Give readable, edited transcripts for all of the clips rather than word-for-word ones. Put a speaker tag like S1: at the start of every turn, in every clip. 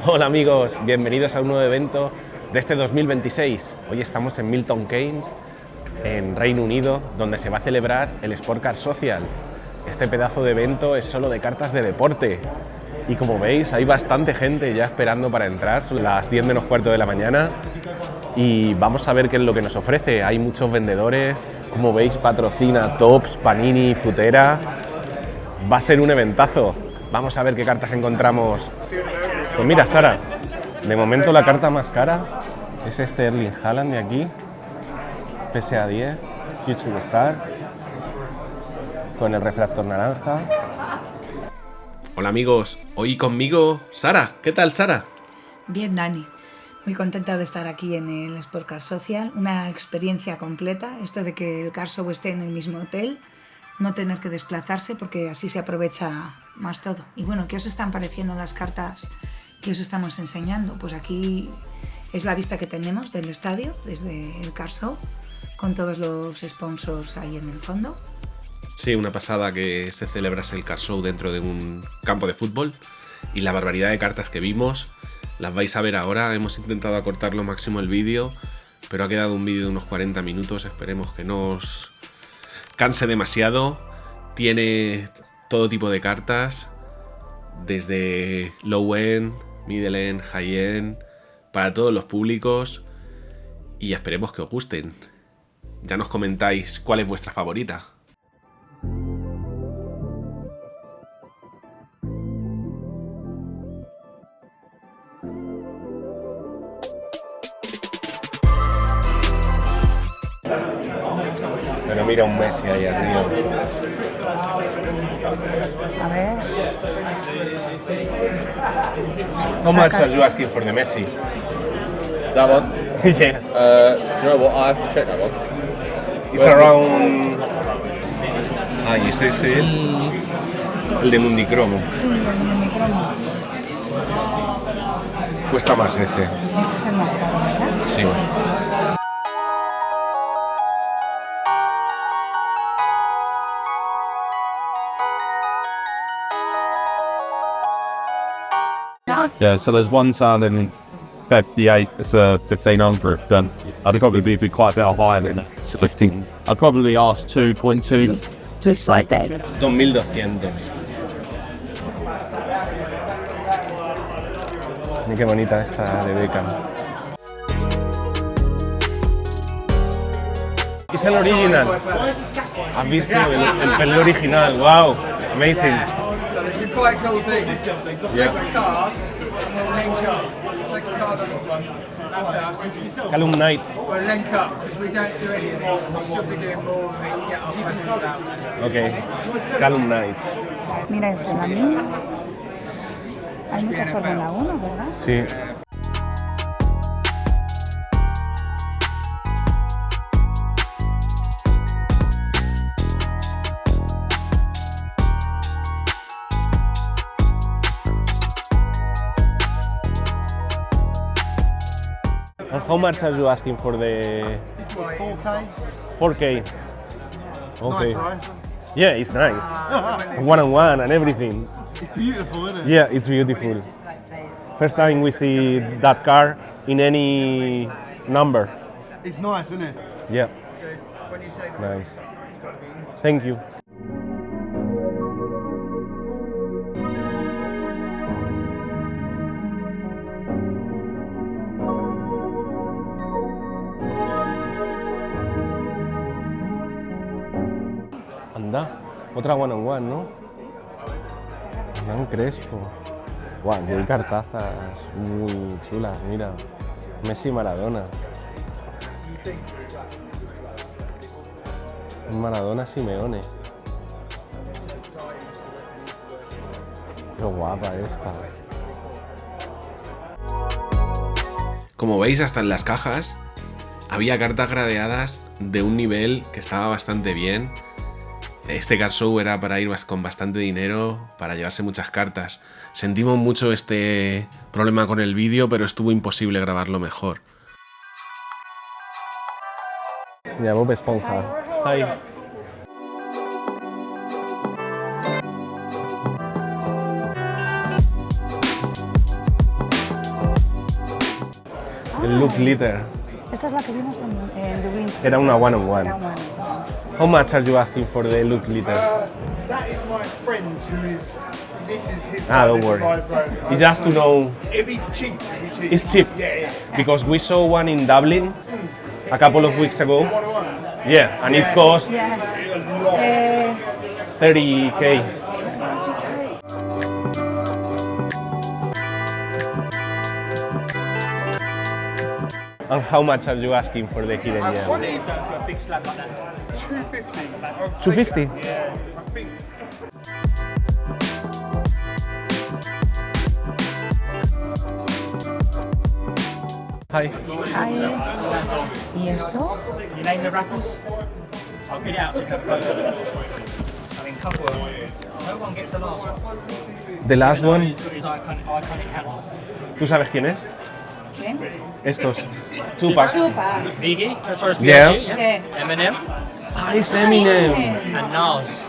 S1: Hola amigos, bienvenidos a un nuevo evento de este 2026. Hoy estamos en Milton Keynes, en Reino Unido, donde se va a celebrar el Sport Car Social. Este pedazo de evento es solo de cartas de deporte. Y como veis, hay bastante gente ya esperando para entrar, son las 10 menos cuarto de la mañana. Y vamos a ver qué es lo que nos ofrece. Hay muchos vendedores, como veis patrocina Tops, Panini, Futera. Va a ser un eventazo. Vamos a ver qué cartas encontramos. Pues mira, Sara, de momento la carta más cara es este Erling Haaland de aquí, PSA 10, Future Star, con el refractor naranja. Hola amigos, hoy conmigo Sara. ¿Qué tal, Sara?
S2: Bien, Dani. Muy contenta de estar aquí en el Sport Car Social. Una experiencia completa, esto de que el car show esté en el mismo hotel, no tener que desplazarse porque así se aprovecha más todo. Y bueno, ¿qué os están pareciendo las cartas que os estamos enseñando? Pues aquí es la vista que tenemos del estadio desde el car show, con todos los sponsors ahí en el fondo.
S1: Sí, una pasada que se celebrase el car show dentro de un campo de fútbol, y la barbaridad de cartas que vimos las vais a ver ahora. Hemos intentado acortar lo máximo el vídeo, pero ha quedado un vídeo de unos 40 minutos. Esperemos que no os canse demasiado. Tiene todo tipo de cartas, desde low end, middle end, high end, para todos los públicos, y esperemos que os gusten. Ya nos comentáis cuál es vuestra favorita. Pero mira un Messi ahí arriba.
S2: A ver.
S1: How much are you asking for the Messi?
S3: That one?
S1: Yeah.
S3: Do you know what? I have to check that one.
S1: It's around... Ah, y ese es el de Mundicromo.
S2: Sí, el minicromo.
S1: Cuesta más ese.
S2: Ese es el más caro, ¿verdad?
S1: Sí.
S4: Yeah, so there's one sound in Feb the 8th, it's a 1500, then I'd probably be quite a bit higher than that. It's 15. I'd probably ask 2.2.
S2: Just like that.
S1: 2200. Mira qué bonita esta de Beckham. Es el original. ¿Has visto el pelo original? Wow, amazing.
S5: So this is quite a cool thing.
S1: Yeah.
S5: Take a card and we'll link up. Take a card on the front. That's us.
S1: Callum Knights.
S5: We'll link up because we don't do any of this. We should be doing more of it to get our presents out.
S1: Ok, Callum Knights.
S2: Mira ese Lamin. Hay mucha Fórmula 1, ¿verdad?
S1: Sí. And how much are you asking for the
S6: 4K.
S1: 4K? Okay.
S6: Nice, right?
S1: Yeah, it's nice. One-on-one and everything.
S6: It's beautiful, isn't it?
S1: Yeah, it's beautiful. First time we see that car in any number.
S6: It's nice, isn't it?
S1: Yeah. Nice. Thank you. Anda, otra one-on-one, ¿no? Hernán Crespo. Guau, qué cartazas muy chulas, mira. Messi y Maradona. Maradona Simeone. Qué guapa esta. Como veis, hasta en las cajas había cartas gradeadas de un nivel que estaba bastante bien. Este car show era para ir con bastante dinero, para llevarse muchas cartas. Sentimos mucho este problema con el vídeo, pero estuvo imposible grabarlo mejor. Ya, Bob Esponja. Hi. El Look Litter.
S2: Esta es la que vimos en Dublín.
S1: Era una one-on-one.
S2: Era one.
S1: How much are you asking for the Look Litter?
S6: That is my friend's who is. This is his.
S1: Don't worry. It's just to know.
S6: It'd be cheap.
S1: It's cheap.
S6: Yeah.
S1: Because we saw one in Dublin a couple of weeks ago. Yeah, and it cost
S2: Yeah.
S1: 30k. And how much are you asking for the hidden
S6: I
S1: gem?
S6: wanted 250.
S1: 250?
S6: I think.
S1: Hi.
S2: ¿Y esto?
S7: You name the rappers? I'll get it out so you can have photos. I mean, couple. No one gets the last one.
S1: The last one,
S7: His iconic hat.
S1: ¿tú sabes quién es?
S2: ¿Quién?
S1: Estos. Tupac.
S2: Tupac.
S7: Biggie, Notorious
S1: Yeah.
S7: B.I.G.,
S2: Yeah.
S7: Eminem,
S1: Ah, es Eminem.
S7: and Nas.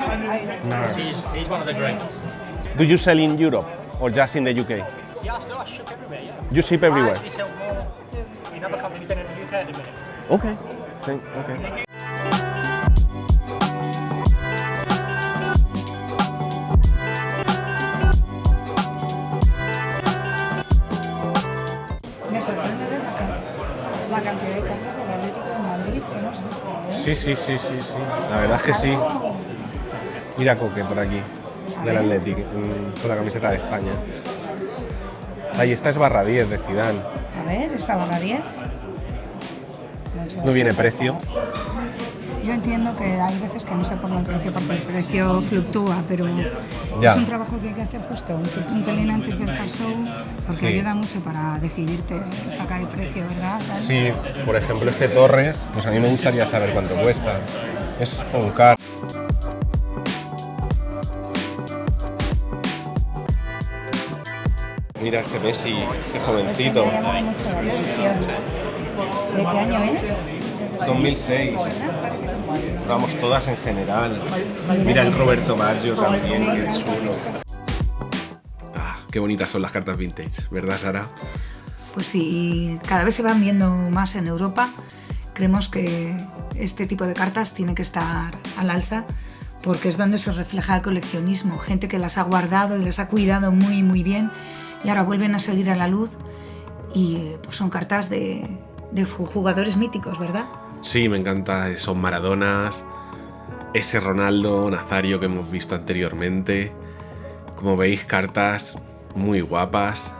S7: He's one of the greats.
S1: Do you sell in Europe or just in the UK?
S7: Yeah, I ship everywhere, yeah.
S1: You ship
S7: I
S1: everywhere?
S7: actually sell more in other countries than in the UK at the minute.
S1: Okay. Okay.
S2: Me sorprende ver la cantidad de cartas del Atlético de Madrid que hemos visto. ¿Eh?
S1: Sí. La verdad es que sí. Mira Coque por aquí, del Athletic, con la camiseta de España. Ahí esta es barra 10 de Zidane.
S2: A ver, esa barra 10.
S1: No viene precio.
S2: Yo entiendo que hay veces que no se ponga el precio porque el precio fluctúa, pero
S1: Ya.
S2: es un trabajo que hay que hacer justo un pelín antes del car show porque
S1: Sí.
S2: ayuda mucho para decidirte sacar el precio, ¿verdad?
S1: Sí, por ejemplo este Torres, pues a mí me gustaría saber cuánto cuesta. Es un car. Mira este Messi, este jovencito.
S2: Eso me llama mucho la atención. ¿De qué año es?
S1: 2006. Vamos, todas en general. Mira el Roberto Baggio también, que es chulo. Ah, qué bonitas son las cartas vintage, ¿verdad, Sara?
S2: Pues sí, cada vez se van viendo más en Europa. Creemos que este tipo de cartas tiene que estar al alza porque es donde se refleja el coleccionismo. Gente que las ha guardado y las ha cuidado muy, muy bien y ahora vuelven a salir a la luz y pues son cartas de jugadores míticos, ¿verdad?
S1: Sí, me encanta esos Maradonas, ese Ronaldo Nazario que hemos visto anteriormente. Como veis, cartas muy guapas.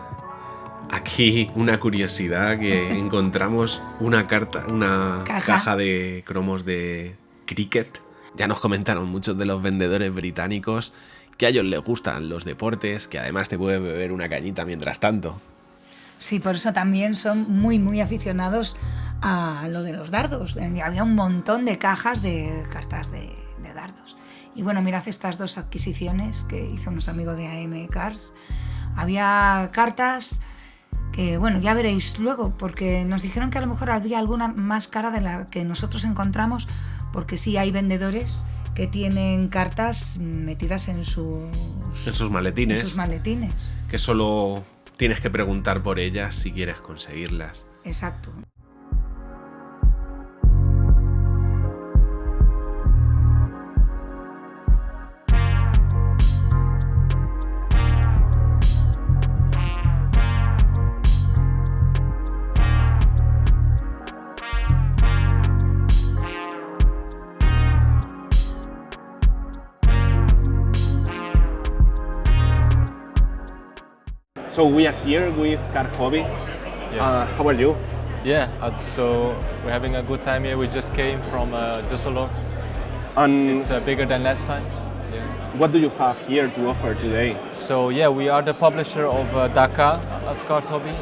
S1: Aquí una curiosidad que encontramos una caja de cromos de cricket. Ya nos comentaron muchos de los vendedores británicos que a ellos les gustan los deportes, que además te puedes beber una cañita mientras tanto.
S2: Sí, por eso también son muy, muy aficionados a lo de los dardos. Había un montón de cajas de cartas de dardos. Y bueno, mirad estas dos adquisiciones que hizo nuestro amigo de AM Cars. Había cartas que, bueno, ya veréis luego, porque nos dijeron que a lo mejor había alguna más cara de la que nosotros encontramos, porque sí hay vendedores que tienen cartas metidas en sus maletines.
S1: Que solo tienes que preguntar por ellas si quieres conseguirlas.
S2: Exacto.
S1: So we are here with Car Hobby. How are you?
S8: Yeah, so we're having a good time here. We just came from Düsseldorf.
S1: And
S8: It's bigger than last time. Yeah.
S1: what do you have here to offer today?
S8: So yeah, we are the publisher of Dakar as Car Hobby.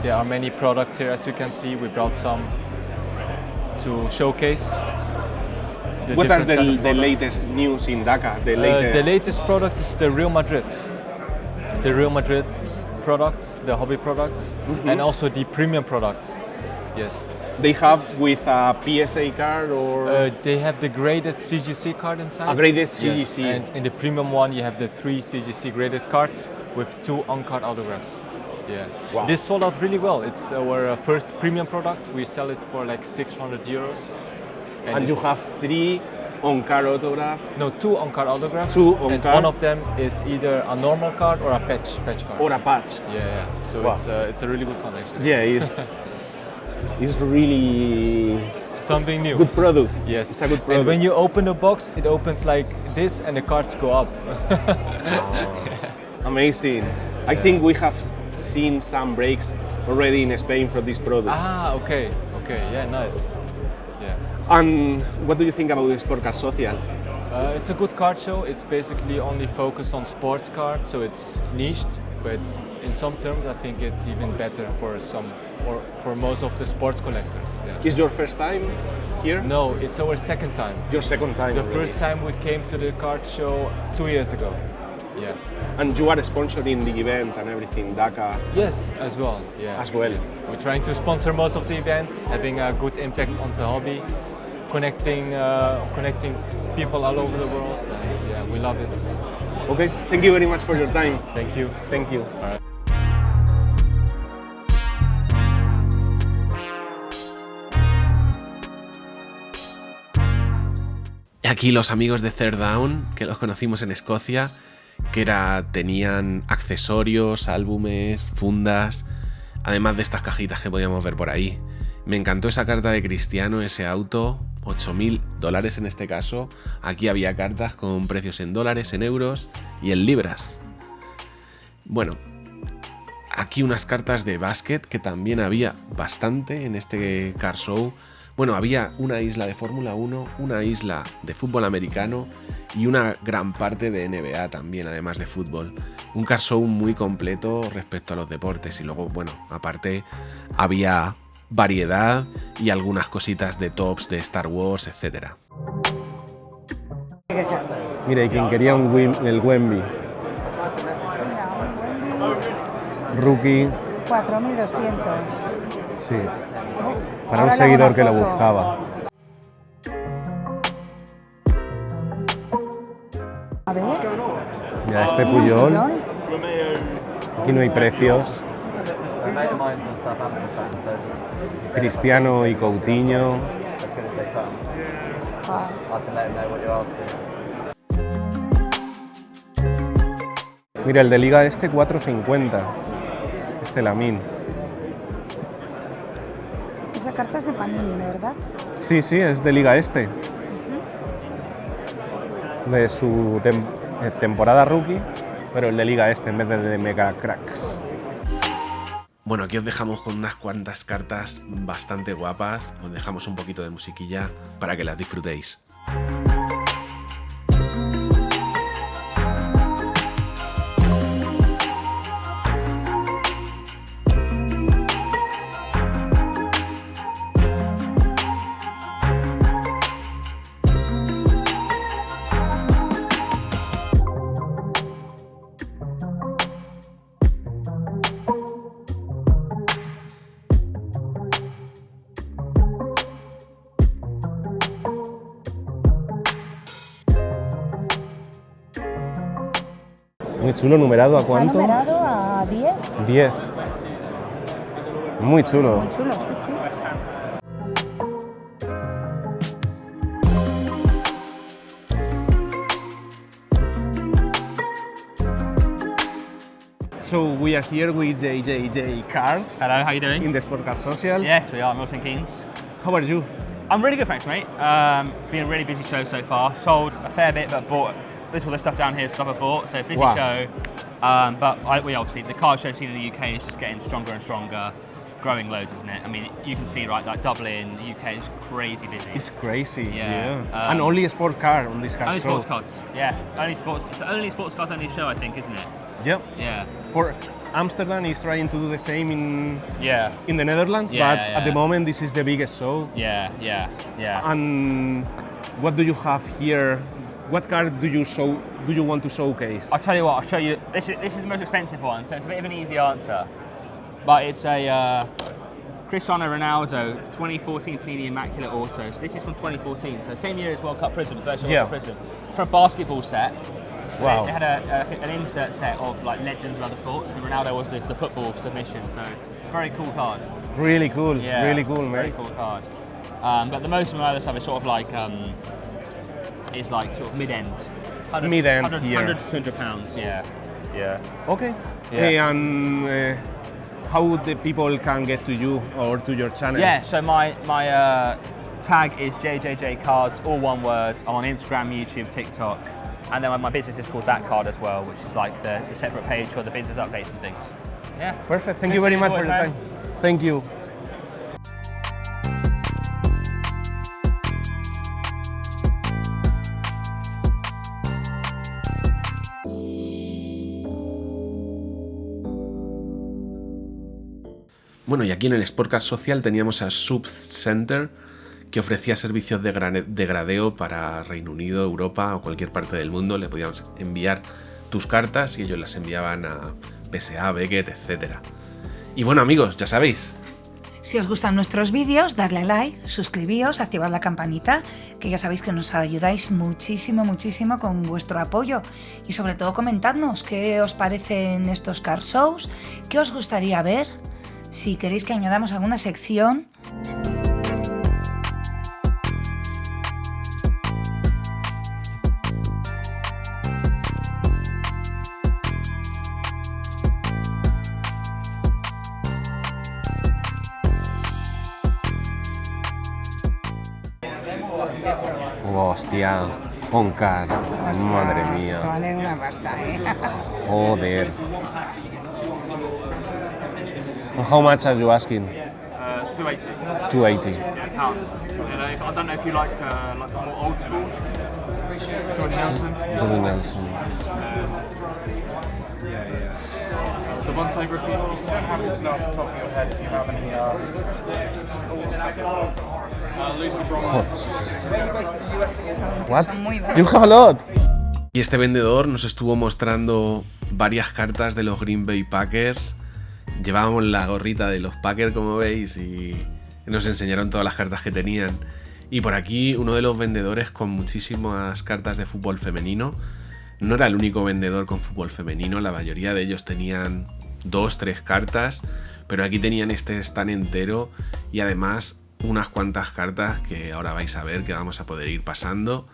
S8: There are many products here, as you can see. We brought some to showcase.
S1: What are
S8: different kind of
S1: the
S8: products.
S1: latest news in Dakar?
S8: The latest product is the Real Madrid. The Real Madrid products, the hobby products, and also the premium products. Yes.
S1: They have with a PSA card or
S8: They have the graded CGC card inside.
S1: A graded
S8: Yes,
S1: CGC.
S8: and in the premium one you have the 3 CGC graded cards with 2 on-card autographs. Yeah.
S1: Wow.
S8: This sold out really well. It's our first premium product. We sell it for like 600 euros.
S1: And you
S8: it's-
S1: have 3 on-card autograph.
S8: No, 2 on-card autographs.
S1: 2
S8: And
S1: on-card.
S8: one of them is either a normal card or a patch card.
S1: Or a patch.
S8: Yeah. So
S1: Wow.
S8: it's a really good one actually.
S1: Yeah, it's really
S8: Something new.
S1: good product.
S8: Yes.
S1: It's a good
S8: And
S1: product.
S8: when you open the box, it opens like this, and the cards go up.
S1: Amazing. I think we have seen some breaks already in Spain for this product.
S8: Okay. Yeah, nice. Yeah.
S1: And what do you think about the Sport Car Social?
S8: It's a good card show. It's basically only focused on sports cards, so it's niched. But in some terms, I think it's even better for for most of the sports collectors. Yeah.
S1: Is your first time here?
S8: No, it's our second time.
S1: Your second time.
S8: The
S1: already.
S8: first time we came to the card show 2 years ago. Yeah.
S1: And you are sponsoring the event and everything, Dakar
S8: Yes, as well. Yeah.
S1: as well.
S8: We're trying to sponsor most of the events, having a good impact on the hobby, connecting people all over the world, and yeah, we love it.
S1: Okay, thank you very much for your time.
S8: Thank you.
S1: Thank you. Y aquí los amigos de Third Down, que los conocimos en Escocia, que tenían accesorios, álbumes, fundas, además de estas cajitas que podíamos ver por ahí. Me encantó esa carta de Cristiano, ese auto, $8.000 en este caso. Aquí había cartas con precios en dólares, en euros y en libras. Bueno, aquí unas cartas de básquet que también había bastante en este car show. Bueno, había una isla de Fórmula 1, una isla de fútbol americano y una gran parte de NBA también, además de fútbol. Un car show muy completo respecto a los deportes y luego, bueno, aparte había variedad y algunas cositas de tops de Star Wars, etc. Mira, y quien quería el Wemby. Rookie.
S2: 4.200.
S1: Sí. Para un seguidor que lo buscaba.
S2: A ver.
S1: Mira, este Puyol. Aquí no hay precios. Cristiano y Coutinho. Mira, el de Liga este 4.50. Este Lamine.
S2: Esa carta es de Panini, ¿verdad?
S1: Sí, es de Liga este. De su temporada rookie, pero el de Liga este en vez de Mega Cracks. Bueno, aquí os dejamos con unas cuantas cartas bastante guapas. Os dejamos un poquito de musiquilla para que las disfrutéis. Muy chulo, numerado ¿a cuánto?
S2: Está numerado a 10.
S1: 10. Muy chulo.
S2: Muy chulo, sí, sí.
S1: So we are here with JJJ Cars
S7: Hello, how you doing?
S1: in the Sport Car Social.
S7: Yes, we are, Milton Keynes.
S1: How are you?
S7: I'm really good, thanks, mate. Been a really busy show so far. Sold a fair bit, but bought this all the stuff down here is stuff I bought. So busy
S1: Wow.
S7: show. We obviously the car show scene in the UK is just getting stronger and stronger, growing loads, isn't it? I mean, you can see right, like Dublin, the UK is crazy busy.
S1: It's crazy.
S7: Yeah.
S1: And only a sport car on this car
S7: Only
S1: show.
S7: sports cars, yeah. It's the only sports cars only show, I think, isn't it?
S1: Yep.
S7: Yeah.
S1: For Amsterdam is trying to do the same
S7: Yeah.
S1: in the Netherlands,
S7: Yeah,
S1: but at
S7: yeah.
S1: the moment this is the biggest show.
S7: Yeah.
S1: And what do you have here? What car do you want to showcase?
S7: I'll tell you what. I'll show you. This is the most expensive one, so it's a bit of an easy answer. But it's a Cristiano Ronaldo 2014 Panini Immaculate Auto. So this is from 2014, so same year as World Cup Prism, first World
S1: Yeah.
S7: Cup Prism. For a basketball set,
S1: Wow.
S7: They had an insert set of like legends of other sports, and Ronaldo was the football submission. So very cool card.
S1: Really cool,
S7: Yeah,
S1: really cool,
S7: very
S1: mate.
S7: cool card. But the most of my other stuff is sort of like sort of mid-end.
S1: Mid-end
S7: 100,
S1: here.
S7: 100 to 200 pounds. Yeah. Yeah.
S1: Okay.
S7: Yeah.
S1: And how the people can get to you or to your channel?
S7: Yeah. So my tag is JJJ Cards, all one word. I'm on Instagram, YouTube, TikTok, and then my business is called That Card as well, which is like the separate page for the business updates and things. Yeah.
S1: Perfect. Thank
S7: Good
S1: you very
S7: seeing
S1: much
S7: you
S1: for
S7: boys,
S1: your
S7: man.
S1: time. Thank you. Bueno, y aquí en el Sportcard Social teníamos a Sub Center, que ofrecía servicios de gradeo para Reino Unido, Europa o cualquier parte del mundo. Le podíamos enviar tus cartas y ellos las enviaban a PSA, Beckett, etc. Y bueno, amigos, ya sabéis.
S2: Si os gustan nuestros vídeos, darle a like, suscribíos, activad la campanita, que ya sabéis que nos ayudáis muchísimo, muchísimo con vuestro apoyo. Y sobre todo comentadnos qué os parecen estos car shows, qué os gustaría ver, si queréis que añadamos alguna sección.
S1: Hostia, Oncar, madre mía.
S2: Vale una pasta,
S1: Joder. How much are you asking?
S9: 280
S1: 280.
S9: pounds. And I don't know if you like more old school. Jordy Nelson.
S1: Johnny Nelson.
S9: The Bonte repeat. I'm happy to know off the top of your head if you have any. Lucy Bronze.
S1: What?
S2: Son muy
S1: You have a lot. Y este vendedor nos estuvo mostrando varias cartas de los Green Bay Packers. Llevábamos la gorrita de los Packers, como veis, y nos enseñaron todas las cartas que tenían. Y por aquí uno de los vendedores con muchísimas cartas de fútbol femenino. No era el único vendedor con fútbol femenino, la mayoría de ellos tenían 2, 3 cartas, pero aquí tenían este stand entero y además unas cuantas cartas que ahora vais a ver que vamos a poder ir pasando.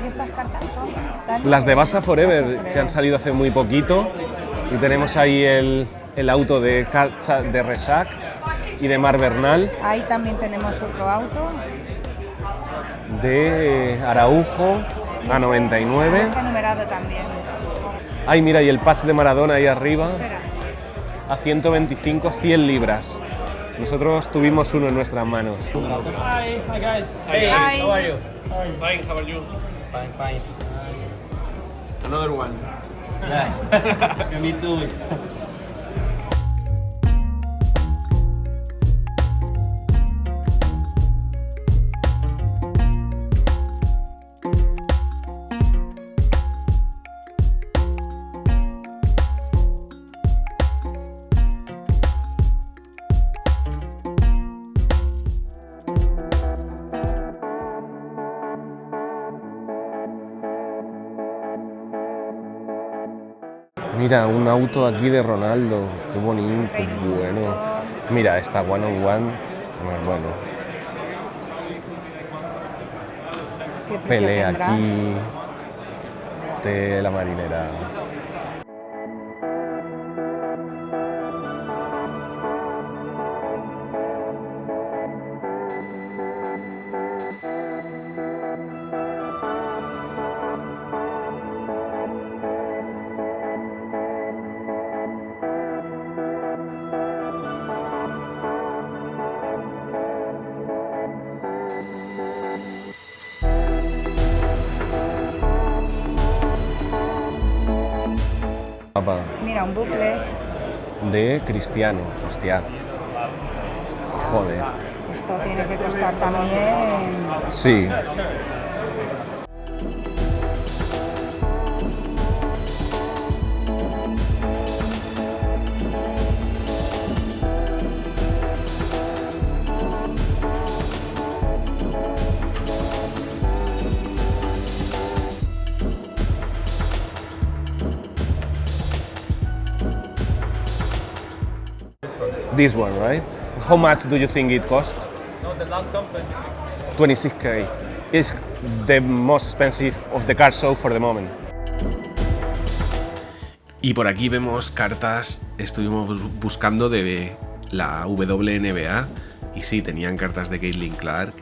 S2: Estas cartas son
S1: Las de Barça Forever, que han salido hace muy poquito. Y tenemos ahí el auto de Resac y de Mar Bernal,
S2: Ahí también tenemos otro auto.
S1: de Araujo a 99.
S2: Está numerado también.
S1: Ay, mira, y el patch de Maradona ahí arriba
S2: Espera.
S1: a 125, 100 libras. Nosotros tuvimos uno en nuestras manos.
S10: Hi guys.
S2: Hi.
S10: How are you?
S6: Fine, how are you?
S10: Fine, fine.
S6: Another one.
S10: Yeah. Me too.
S1: Mira, un auto aquí de Ronaldo. Qué bonito, bueno. Mira, esta one on one. Bueno.
S2: ¿Qué precio
S1: Pelea
S2: tendrá?
S1: aquí. De la marinera.
S2: mira, un bucle.
S1: De Cristiano, hostia. Joder.
S2: Esto tiene que costar también.
S1: Sí. This one, right? How much do you think it cost?
S10: No, the last come 26.
S1: 26k. It's the most expensive of the car show for the moment. Y por aquí vemos cartas, estuvimos buscando de la WNBA y sí, tenían cartas de Caitlin Clark,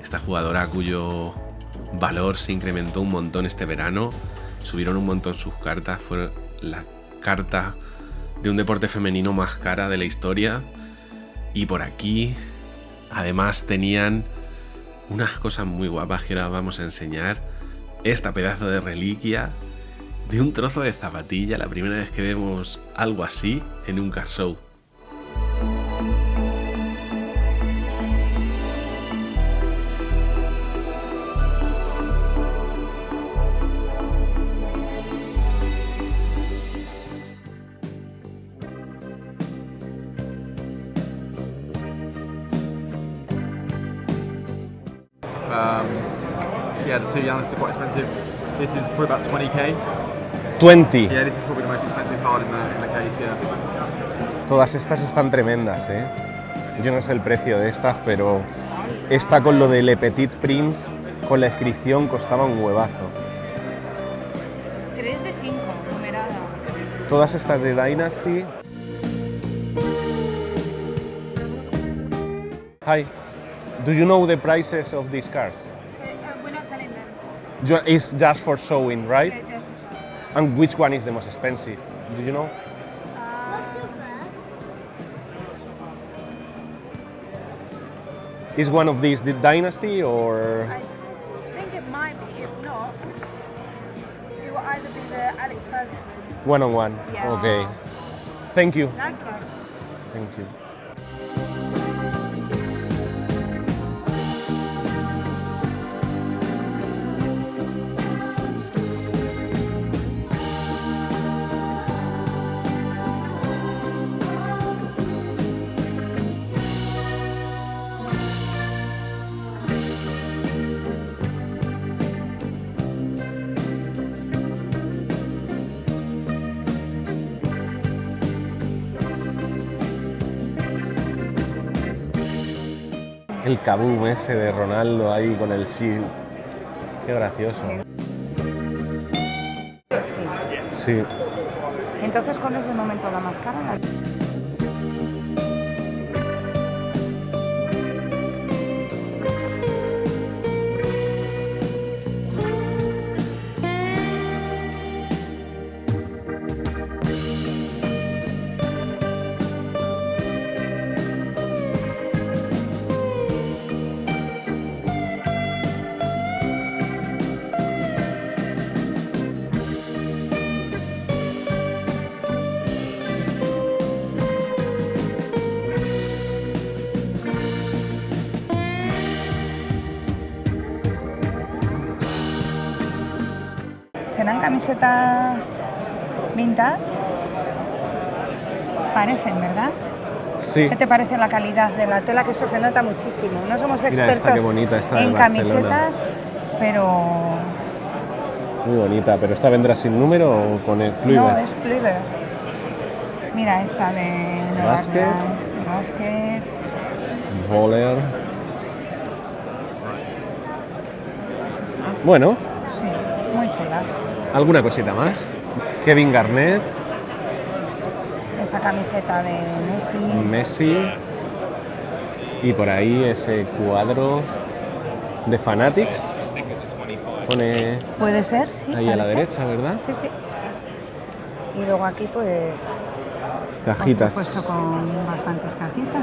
S1: esta jugadora cuyo valor se incrementó un montón este verano, subieron un montón sus cartas, fue la carta de un deporte femenino más cara de la historia. Y por aquí además tenían unas cosas muy guapas que ahora vamos a enseñar. Esta pedazo de reliquia de un trozo de zapatilla, la primera vez que vemos algo así en un car show.
S9: Yeah, the two Yanis are quite expensive. This is probably about 20k.
S1: 20.
S9: Yeah, this is probably the most expensive card in the case, yeah.
S1: Todas estas están tremendas, ¿eh? Yo no sé el precio de estas, pero esta con lo de Le Petit Prince, con la inscripción, costaba un huevazo.
S2: 3 de 5, numerada.
S1: Todas estas de Dynasty. Hi, do you know the prices of these cars?
S11: We're not selling them.
S1: It's just for showing, right?
S11: Yeah, just to show.
S1: And which one is the most expensive? Do you know? Is one of these the Dynasty or?
S11: I think it might be. If not, it will either be the Alex Ferguson.
S1: One-on-one.
S11: Yeah.
S1: Okay. Thank you.
S11: That's good.
S1: Thank you. El kaboom ese de Ronaldo ahí con el shield. Qué gracioso. Sí.
S2: Entonces, ¿cuál es de momento la más cara? ¿Serán camisetas vintage? Parecen, ¿verdad?
S1: Sí.
S2: ¿Qué te parece la calidad de la tela? Que eso se nota muchísimo. No somos
S1: Mira
S2: expertos
S1: esta, qué bonita, esta de
S2: en
S1: Barcelona.
S2: camisetas, pero
S1: Muy bonita, pero ¿esta vendrá sin número o con el Kluivert?
S2: no, es Kluivert. Mira esta de
S1: Basket.
S2: de Basket.
S1: Voller. Bueno,
S2: Sí, muy chulas.
S1: alguna cosita más. Kevin Garnett,
S2: Esa camiseta de Messi.
S1: Messi y por ahí ese cuadro de Fanatics. Pone
S2: Puede ser, sí.
S1: ahí a la
S2: parece.
S1: derecha, ¿verdad?
S2: Sí, sí. Y luego aquí pues
S1: Cajitas.
S2: puesto con bastantes cajitas.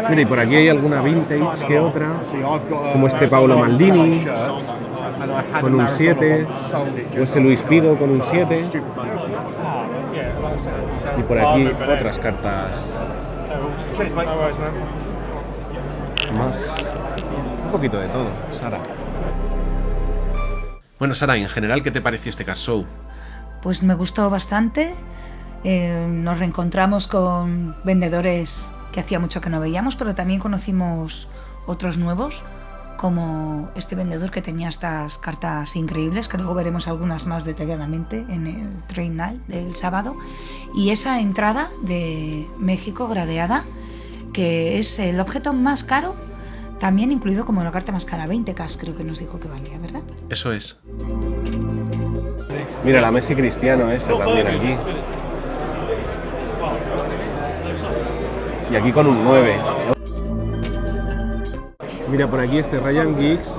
S1: Mira, y por aquí hay alguna vintage que otra, como este Paolo Maldini con un 7, o ese Luis Figo con un 7. Y por aquí otras cartas más. Un poquito de todo, Sara. Bueno, Sara, en general, ¿qué te pareció este car show?
S2: Pues me gustó bastante. Nos reencontramos con vendedores que hacía mucho que no veíamos, pero también conocimos otros nuevos, como este vendedor que tenía estas cartas increíbles, que luego veremos algunas más detalladamente en el Trade Night del sábado, y esa entrada de México gradeada, que es el objeto más caro, también incluido como la carta más cara, 20K creo que nos dijo que valía, ¿verdad?
S1: Eso es. Mira, la Messi Cristiano esa también aquí. Y aquí con un 9. Mira, por aquí este Ryan Giggs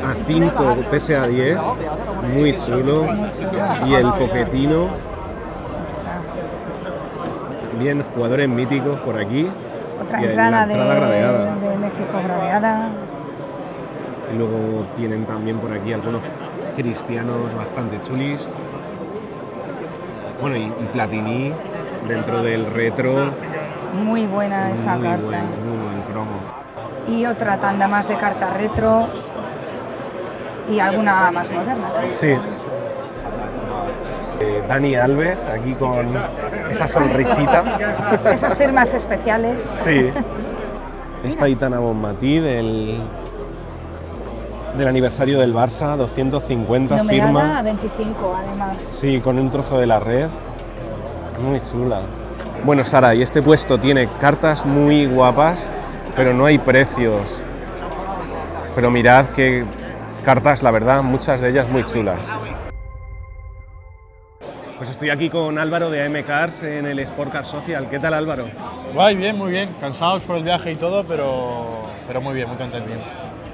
S1: A5 PSA 10, muy chulo. Y el Pochettino, bien, jugadores míticos por aquí.
S2: Otra
S1: y
S2: entrada,
S1: la entrada gradeada.
S2: de México gradeada.
S1: Y luego tienen también por aquí algunos cristianos bastante chulis. Bueno, y Platini dentro del retro.
S11: Muy buena esa carta.
S1: Muy buen cromo.
S11: Y otra tanda más de carta retro y alguna más moderna.
S1: Sí. Dani Alves, aquí con esa sonrisita.
S11: Esas firmas especiales.
S1: Sí. Esta Aitana Bonmatí del aniversario del Barça, 250
S11: Numerada
S1: firma.
S11: a 25 además.
S1: Sí, con un trozo de la red. Muy chula. Bueno, Sara, y este puesto tiene cartas muy guapas, pero no hay precios. Pero mirad qué cartas, la verdad, muchas de ellas muy chulas. Pues estoy aquí con Álvaro de AM Cars en el Sport Car Social. ¿Qué tal, Álvaro?
S6: Guay, bien, muy bien. Cansados por el viaje y todo, pero muy bien, muy contentos.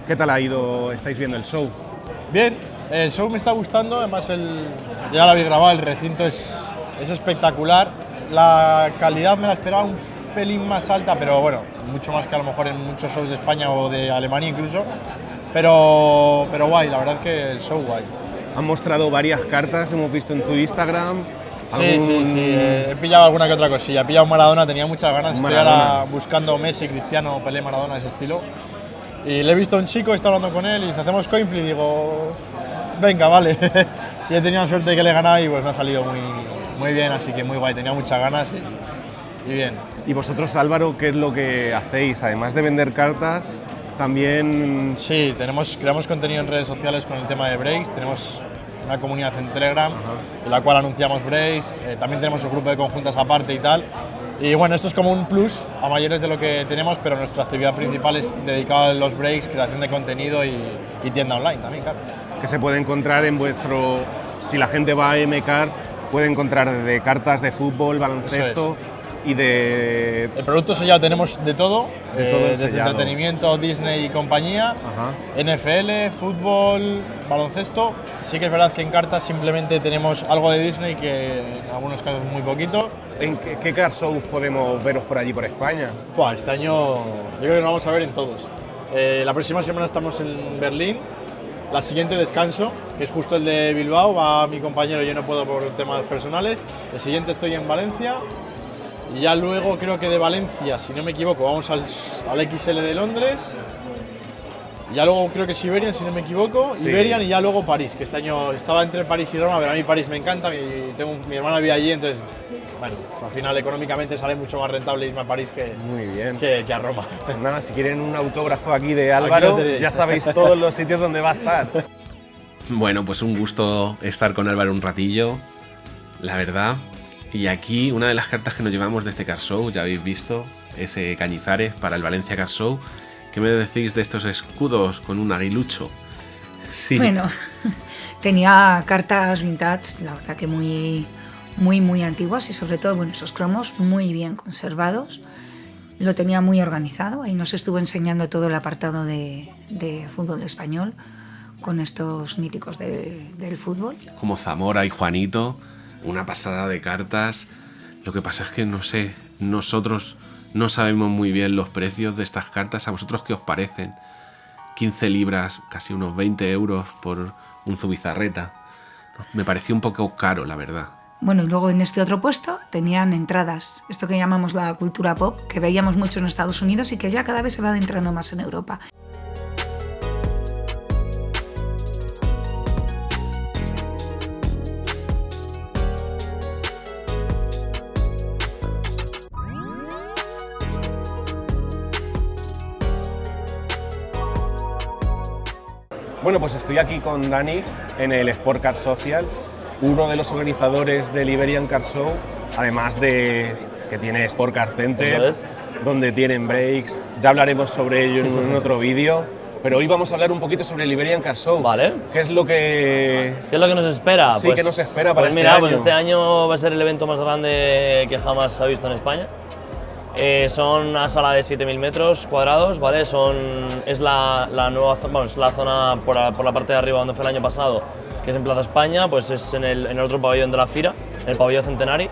S1: ¿Qué tal ha ido? ¿Estáis viendo el show?
S6: Bien, el show me está gustando, además ya lo habéis grabado, el recinto es espectacular. La calidad me la esperaba un pelín más alta, pero bueno, mucho más que a lo mejor en muchos shows de España o de Alemania incluso. Pero guay, la verdad es que el show guay.
S1: Han mostrado varias cartas, hemos visto en tu Instagram.
S6: Sí, he pillado alguna que otra cosilla. He pillado Maradona, tenía muchas ganas. Estoy ahora buscando Messi, Cristiano, Pelé, Maradona, ese estilo. Y le he visto a un chico, he estado hablando con él y dice, hacemos coin flip, y digo, venga, vale. Y he tenido la suerte de que le he ganado y pues me ha salido muy bien, así que muy guay, tenía muchas ganas y bien.
S1: ¿Y vosotros, Álvaro, qué es lo que hacéis? Además de vender cartas, también...
S6: Sí, creamos contenido en redes sociales con el tema de breaks, tenemos una comunidad en Telegram, en la cual anunciamos breaks, también tenemos un grupo de conjuntas aparte y tal. Y bueno, esto es como un plus a mayores de lo que tenemos, pero nuestra actividad principal es dedicada a los breaks, creación de contenido y tienda online también, claro.
S1: Que se puede encontrar en vuestro... Si la gente va a M-Cars, puede encontrar de cartas de fútbol, baloncesto y de...
S6: El producto sellado tenemos de todo, desde
S1: sellado.
S6: entretenimiento, Disney y compañía, NFL, fútbol, baloncesto. Sí que es verdad que en cartas simplemente tenemos algo de Disney, que en algunos casos muy poquito.
S1: ¿En qué car shows podemos veros por allí, por España?
S6: Buah, este año yo creo que nos vamos a ver en todos. La próxima semana estamos en Berlín, la siguiente descanso, que es justo el de Bilbao, va mi compañero, yo no puedo por temas personales. El siguiente estoy en Valencia. Y ya luego creo que de Valencia, si no me equivoco, vamos al XL de Londres. Y ya luego creo que es Iberian, si no me equivoco. Sí. Iberian y ya luego París, que este año estaba entre París y Roma, pero a mí París me encanta. Mi hermana vive allí, entonces, bueno, al final económicamente sale mucho más rentable irme a París que a Roma.
S1: Pues nada, si quieren un autógrafo aquí de Álvaro, ya sabéis todos los sitios donde va a estar. Bueno, pues un gusto estar con Álvaro un ratillo, la verdad. Y aquí una de las cartas que nos llevamos de este Car Show, ya habéis visto, ese Cañizares para el Valencia Car Show. ¿Qué me decís de estos escudos con un aguilucho? Sí.
S2: Bueno, tenía cartas vintage, la verdad que muy antiguas y sobre todo, bueno, esos cromos muy bien conservados. Lo tenía muy organizado, ahí nos estuvo enseñando todo el apartado de fútbol español con estos míticos del fútbol.
S1: Como Zamora y Juanito. Una pasada de cartas. Lo que pasa es que, no sé, nosotros No sabemos muy bien los precios de estas cartas. ¿A vosotros qué os parecen? 15 libras, casi unos 20 euros por un Zubizarreta. Me pareció un poco caro, la verdad.
S2: Bueno, y luego en este otro puesto tenían entradas, esto que llamamos la cultura pop, que veíamos mucho en Estados Unidos y que ya cada vez se va adentrando más en Europa.
S1: Bueno, pues estoy aquí con Dani en el Sport Car Social, uno de los organizadores del Iberian Car Show, además de que tiene Sport Car Center,
S12: Eso es.
S1: donde tienen breaks. Ya hablaremos sobre ello en otro vídeo, pero hoy vamos a hablar un poquito sobre el Iberian Car Show.
S12: Vale.
S1: ¿Qué es lo que
S12: nos espera?
S1: Sí, ¿qué nos espera para
S12: pues
S1: este
S12: mira,
S1: año?
S12: Pues este año va a ser el evento más grande que jamás se ha visto en España. Son una sala de 7.000 metros cuadrados, ¿vale? Es la nueva bueno, es la zona por la parte de arriba donde fue el año pasado, que es en Plaza España, pues es en el otro pabellón de la Fira, en el pabellón Centenari.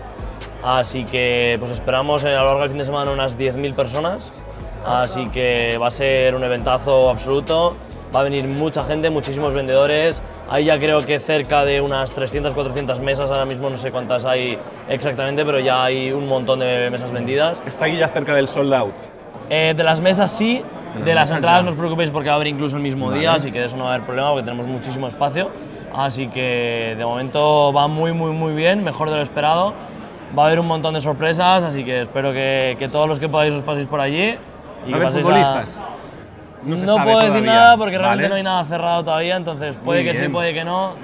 S12: Así que pues esperamos a lo largo del fin de semana unas 10.000 personas, así que va a ser un eventazo absoluto. Va a venir mucha gente, muchísimos vendedores. Hay ya creo que cerca de unas 300, 400 mesas, ahora mismo no sé cuántas hay exactamente, pero ya hay un montón de mesas vendidas.
S1: ¿Está aquí ya cerca del sold out?
S12: De las mesas sí, de las
S1: mesas
S12: entradas
S1: ya.
S12: no os preocupéis porque va a haber incluso el mismo día, así que de eso no va a haber problema porque tenemos muchísimo espacio. Así que de momento va muy bien, mejor de lo esperado. Va a haber un montón de sorpresas, así que espero que todos los que podáis os paséis por allí. Y
S1: ¿Va a haber
S12: paséis
S1: futbolistas?
S12: No
S1: se
S12: puedo
S1: sabe
S12: decir
S1: todavía.
S12: nada porque realmente
S1: Vale.
S12: no hay nada cerrado todavía, entonces puede
S1: Muy
S12: que sí,
S1: bien.
S12: puede que no.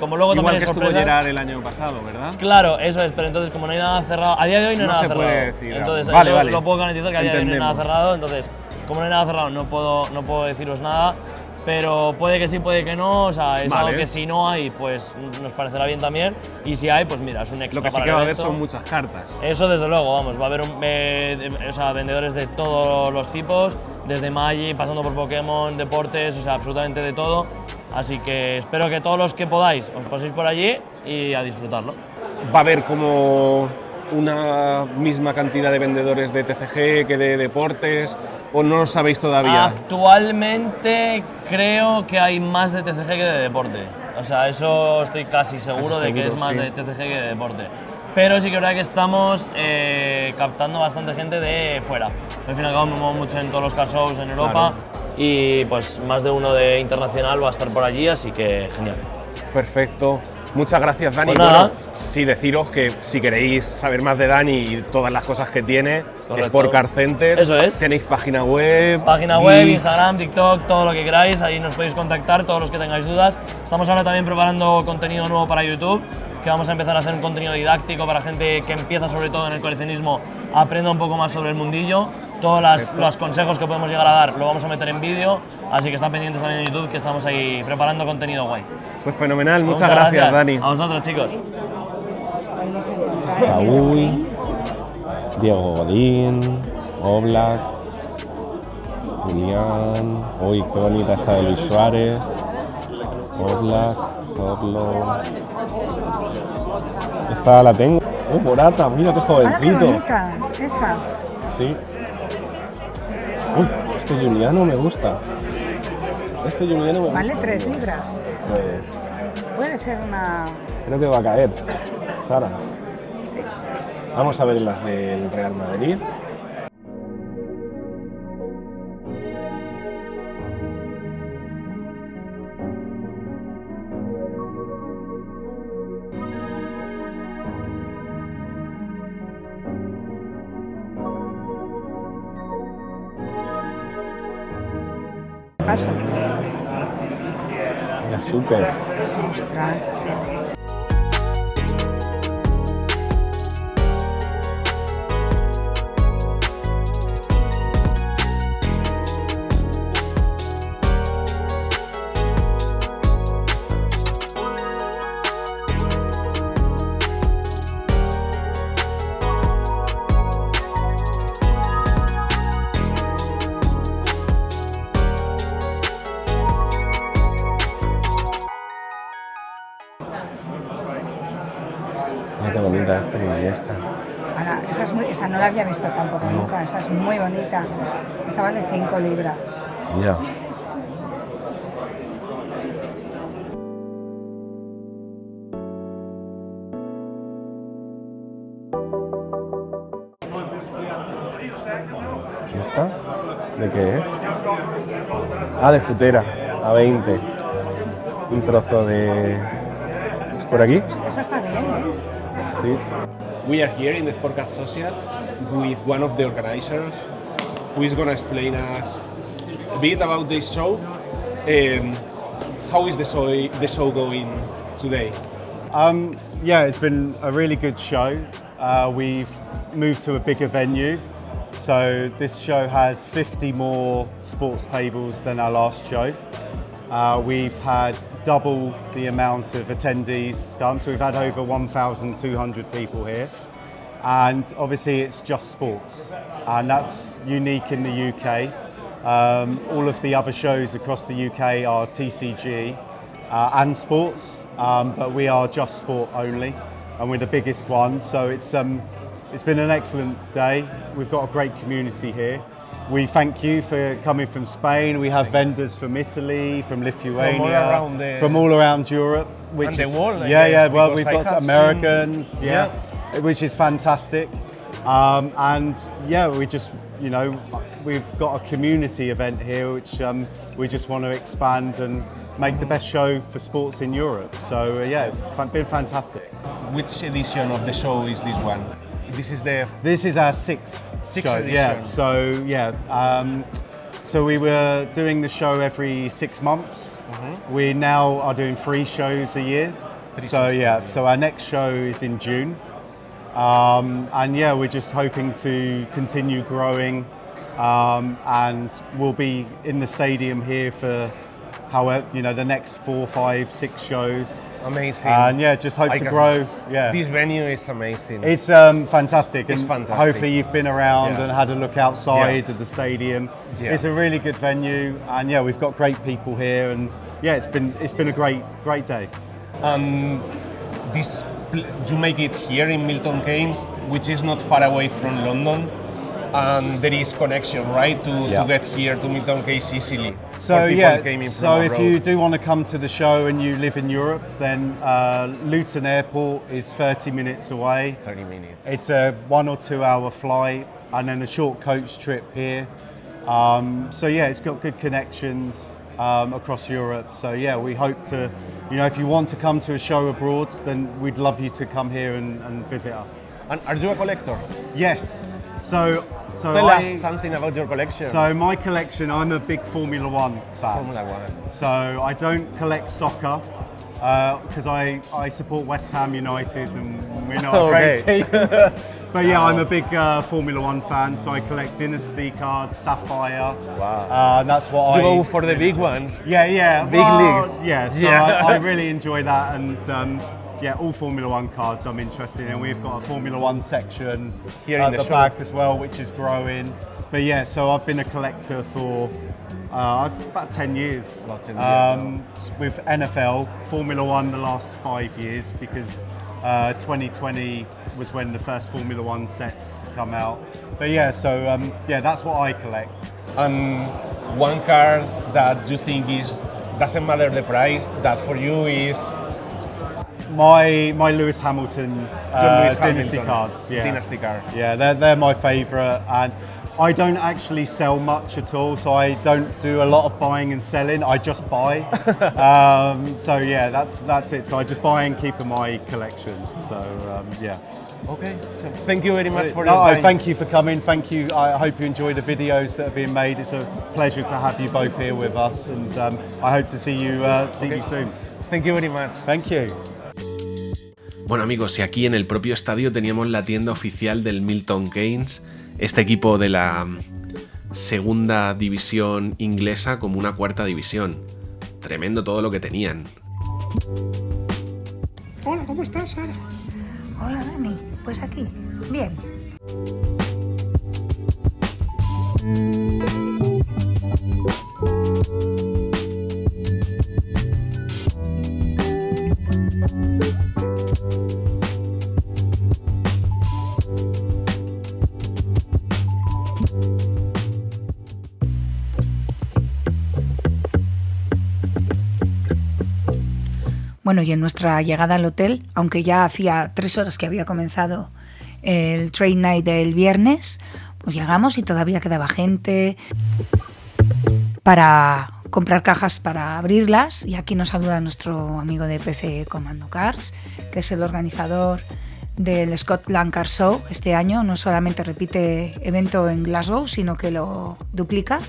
S12: Como luego
S1: Igual
S12: también hay
S1: que estuvo
S12: sorpresas.
S1: Gerard el año pasado, ¿verdad?
S12: Claro, eso es, pero entonces como no hay nada cerrado, a día de hoy no hay
S1: No
S12: nada
S1: se
S12: cerrado.
S1: puede decir,
S12: Entonces
S1: vale,
S12: eso
S1: vale.
S12: lo puedo garantizar que a día de hoy no hay nada
S1: Entendemos.
S12: cerrado, entonces como no hay nada cerrado no puedo deciros nada, pero puede que sí, puede que no, o sea, es
S1: Vale.
S12: algo que si no hay, pues nos parecerá bien también, y si hay, pues mira, es un extra
S1: Lo que sí
S12: para
S1: que
S12: el
S1: va a haber
S12: evento.
S1: son muchas cartas.
S12: Eso desde luego, vamos, va a haber vendedores de todos los tipos, desde Magic, pasando por Pokémon, deportes, o sea, absolutamente de todo. Así que espero que todos los que podáis os paséis por allí y a disfrutarlo.
S1: ¿Va a haber como una misma cantidad de vendedores de TCG que de deportes o no lo sabéis todavía?
S12: Actualmente creo que hay más de TCG que de deporte. O sea, eso estoy casi seguro
S1: Casi
S12: de que es
S1: seguro,
S12: más
S1: sí.
S12: de TCG que de deporte. Pero sí que es verdad que estamos captando bastante gente de fuera. Al fin y al cabo me muevo mucho en todos los car shows en Europa y pues más de uno de internacional va a estar por allí, así que genial.
S1: Perfecto. Muchas gracias, Dani.
S12: Pues nada.
S1: Bueno, sí, deciros que si queréis saber más de Dani y todas las cosas que tiene,
S12: Correcto.
S1: Sport Car Center.
S12: Eso es.
S1: Tenéis página web.
S12: Página web, Instagram, TikTok, todo lo que queráis, ahí nos podéis contactar, todos los que tengáis dudas. Estamos ahora también preparando contenido nuevo para YouTube, que vamos a empezar a hacer un contenido didáctico para gente que empieza sobre todo en el coleccionismo, aprenda un poco más sobre el mundillo. Todos los consejos que podemos llegar a dar lo vamos a meter en vídeo, así que están pendientes también en YouTube, que estamos ahí preparando contenido guay.
S1: Pues fenomenal, muchas gracias, Dani.
S12: A vosotros, chicos.
S1: Saúl, Diego Godín, Oblak, Julián. Uy, qué bonita esta de Luis Suárez. Oblak, Sorlo. Esta la tengo. Morata, mira qué jovencito.
S2: Esa.
S1: Sí. Uy, este Juliano me gusta. Este Juliano me
S13: Vale
S1: gusta.
S13: 3 libras.
S1: Pues
S13: Puede ser una...
S1: creo que va a caer. Sara.
S13: Sí.
S1: Vamos a ver las del Real Madrid.
S13: Pasa.
S1: El azúcar.
S13: Ostras, sí.
S1: Mira qué bonita esta y esta.
S13: Ahora, esa no la había visto tampoco nunca, esa es muy bonita. Esa vale 5 libras.
S1: Ya. ¿Esta? ¿De qué es? Ah, de frutera, a 20. Un trozo de... ¿Por aquí?
S13: Esa está bien, ¿eh?
S1: Sí. We are here in the Sport Car Social with one of the organizers who is going to explain us a bit about this show. How is the show going today?
S14: Yeah, it's been a really good show. We've moved to a bigger venue. So this show has 50 more sports tables than our last show. We've had double the amount of attendees done, so we've had over 1,200 people here. And obviously it's just sports, and that's unique in the UK. All of the other shows across the UK are TCG and sports, but we are just sport only, and we're the biggest one. So it's been an excellent day. We've got a great community here. We thank you for coming from Spain. We have vendors from Italy, from Lithuania, from all around Europe, which is
S1: the world.
S14: Well, we've got Americans, which is fantastic. And yeah, we just, you know, we've got a community event here, which we just want to expand and make the best show for sports in Europe. So yeah, it's been fantastic.
S1: Which edition of the show is this one?
S14: This is our sixth show.
S1: Edition.
S14: Yeah. So yeah. So we were doing the show every 6 months. Mm-hmm. We now are doing 3 shows a year. So our next show is in June. And yeah, we're just hoping to continue growing, and we'll be in the stadium here for the next 4, 5, 6 shows.
S1: Amazing.
S14: And yeah, just hope to grow. Yeah.
S1: This venue is amazing.
S14: It's fantastic.
S1: It's
S14: and
S1: fantastic.
S14: Hopefully you've been around and had a look outside of the stadium.
S1: Yeah.
S14: It's a really good venue, and yeah, we've got great people here, and yeah, it's been a great day.
S1: You make it here in Milton Keynes, which is not far away from London, and there is connection, right, to get here to Milton Keynes easily.
S14: So yeah, so if you do want to come to the show and you live in Europe, then Luton Airport is 30 minutes away.
S1: 30 minutes.
S14: It's a 1 or 2 hour flight, and then a short coach trip here. So yeah, it's got good connections across Europe. So yeah, we hope to, if you want to come to a show abroad, then we'd love you to come here and visit us.
S1: And are you a collector?
S14: Yes. So
S1: tell us something about your collection.
S14: So my collection, I'm a big Formula One fan.
S1: Formula One.
S14: So I don't collect soccer because I support West Ham United, and we're not a great team. But yeah, I'm a big Formula One fan, so I collect Dynasty cards, Sapphire.
S1: Wow.
S14: That's what
S1: you go for the big ones.
S14: Yeah.
S1: Big leagues.
S14: Yeah, so I really enjoy that, and yeah, all Formula One cards I'm interested in. We've got a Formula One section
S1: here
S14: at
S1: in the
S14: back as well, which is growing. But yeah, so I've been a collector for about 10 years. With NFL, Formula One the last 5 years, because 2020 was when the first Formula One sets come out. But yeah, so that's what I collect.
S1: And one car that you think doesn't matter the price, that for you is
S14: my Lewis Hamilton Dynasty cards. Yeah.
S1: Dynasty card.
S14: Yeah, they're my favourite, and I don't actually sell much at all, so I don't do a lot of buying and selling. I just buy. So yeah, that's it. So I just buy and keep in my collection. So yeah.
S1: Okay. So thank you very much for your time.
S14: Thank you for coming. Thank you. I hope you enjoy the videos that are being made. It's a pleasure to have you both here with us, and I hope to see you soon.
S1: Thank you very much.
S14: Thank you.
S15: Bueno amigos, y aquí en el propio estadio teníamos la tienda oficial del Milton Keynes, este equipo de la segunda división inglesa como una cuarta división. Tremendo todo lo que tenían.
S5: Hola, ¿cómo estás, Sara?
S13: Hola, Dani. Pues aquí, bien.
S2: Bueno, y en nuestra llegada al hotel, aunque ya hacía 3 horas que había comenzado el Train Night del viernes, pues llegamos y todavía quedaba gente para comprar cajas para abrirlas. Y aquí nos saluda nuestro amigo de PC Commando Cars, que es el organizador del Scotland Car Show. Este año no solamente repite evento en Glasgow, sino que lo duplica,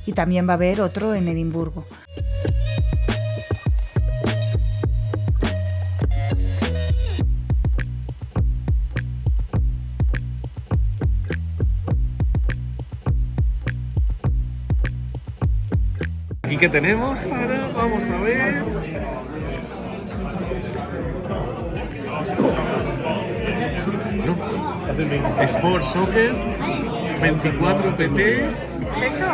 S2: y también va a haber otro en Edimburgo.
S15: ¿Aquí qué tenemos, Sara? Vamos a ver. No. Sport Soccer 24 PT.
S2: ¿Qué es eso?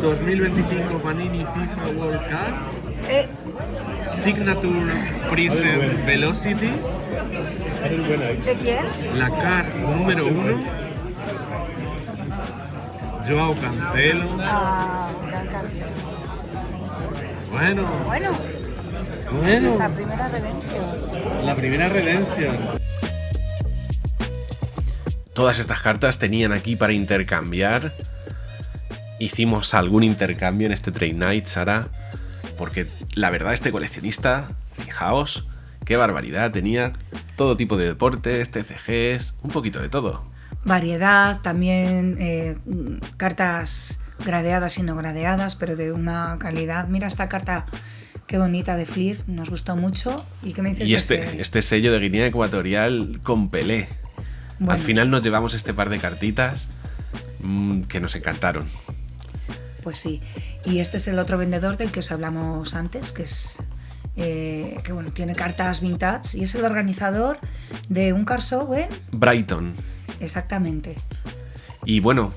S15: 2025 Panini FIFA World Cup. Signature Prism Velocity.
S2: ¿De quién?
S15: La car número 1. Joao Cancelo.
S2: Gran Cancelo.
S15: Bueno.
S2: Esa primera redención.
S15: La primera redención. Todas estas cartas tenían aquí para intercambiar. Hicimos algún intercambio en este Train Night, Sara, porque la verdad este coleccionista, fijaos, qué barbaridad, tenía todo tipo de deportes, TCGs, un poquito de todo.
S2: Variedad, también cartas gradeadas y no gradeadas, pero de una calidad. Mira esta carta, qué bonita, de Fleer, nos gustó mucho. ¿Y qué me dices
S15: y
S2: de
S15: este sello de Guinea Ecuatorial con Pelé? Bueno. Al final nos llevamos este par de cartitas que nos encantaron.
S2: Pues sí, y este es el otro vendedor del que os hablamos antes, que es que bueno, tiene cartas vintage y es el organizador de un car show en
S15: Brighton.
S2: Exactamente.
S15: Y bueno,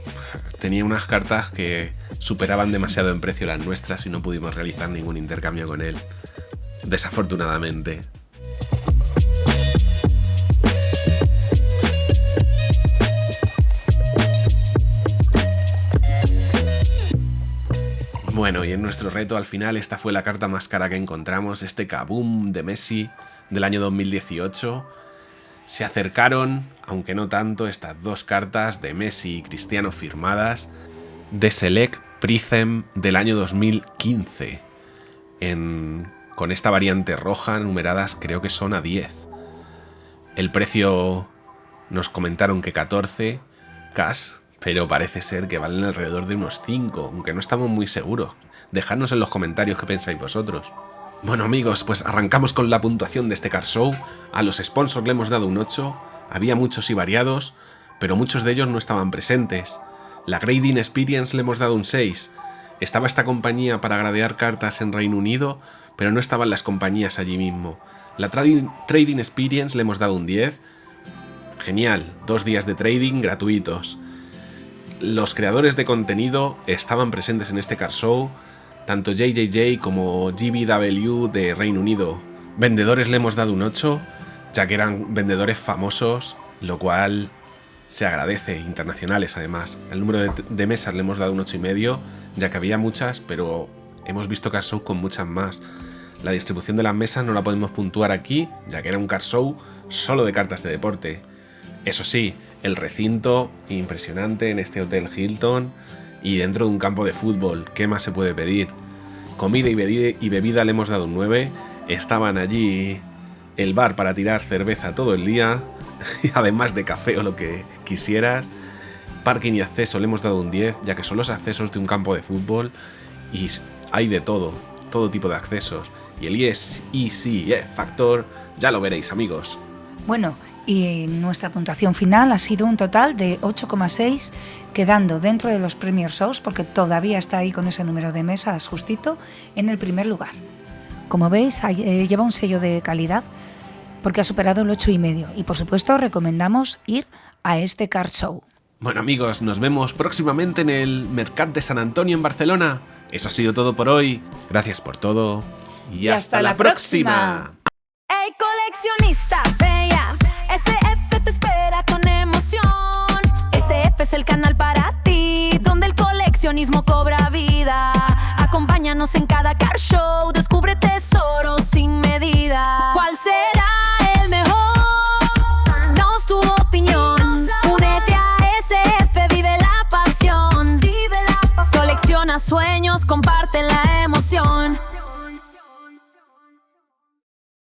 S15: tenía unas cartas que superaban demasiado en precio las nuestras y no pudimos realizar ningún intercambio con él, desafortunadamente. Bueno, y en nuestro reto al final esta fue la carta más cara que encontramos, este Kaboom de Messi del año 2018. Se acercaron, aunque no tanto, estas dos cartas de Messi y Cristiano firmadas de Select Prism del año 2015, con esta variante roja numeradas creo que son a 10. El precio nos comentaron que 14 cash, pero parece ser que valen alrededor de unos 5, aunque no estamos muy seguros. Dejadnos en los comentarios qué pensáis vosotros. Bueno amigos, pues arrancamos con la puntuación de este car show. A los sponsors le hemos dado un 8, había muchos y variados, pero muchos de ellos no estaban presentes. La Grading Experience le hemos dado un 6. Estaba esta compañía para gradear cartas en Reino Unido, pero no estaban las compañías allí mismo. La Trading Experience le hemos dado un 10. Genial, 2 días de trading gratuitos. Los creadores de contenido estaban presentes en este car show, tanto JJJ como GBW de Reino Unido. Vendedores le hemos dado un 8, ya que eran vendedores famosos, lo cual se agradece, internacionales además. El número de mesas le hemos dado un 8,5, ya que había muchas, pero hemos visto car show con muchas más. La distribución de las mesas no la podemos puntuar aquí, ya que era un car show solo de cartas de deporte. Eso sí, el recinto impresionante en este Hotel Hilton y dentro de un campo de fútbol, ¿qué más se puede pedir? Comida y bebida le hemos dado un 9, estaban allí el bar para tirar cerveza todo el día, además de café o lo que quisieras. Parking y acceso le hemos dado un 10, ya que son los accesos de un campo de fútbol y hay de todo tipo de accesos. Y el ESE Factor ya lo veréis amigos.
S2: Bueno, y nuestra puntuación final ha sido un total de 8,6, quedando dentro de los Premier Shows, porque todavía está ahí con ese número de mesas justito, en el primer lugar. Como veis, lleva un sello de calidad, porque ha superado el 8,5, y por supuesto recomendamos ir a este car show.
S15: Bueno amigos, nos vemos próximamente en el Mercat de San Antonio en Barcelona. Eso ha sido todo por hoy, gracias por todo, y hasta la próxima.
S16: Hey coleccionista, bella, SF te espera con emoción. SF es el canal para ti, donde el coleccionismo cobra vida. Acompáñanos en cada car show, descubre tesoros sin medida. sueños, comparte la emoción.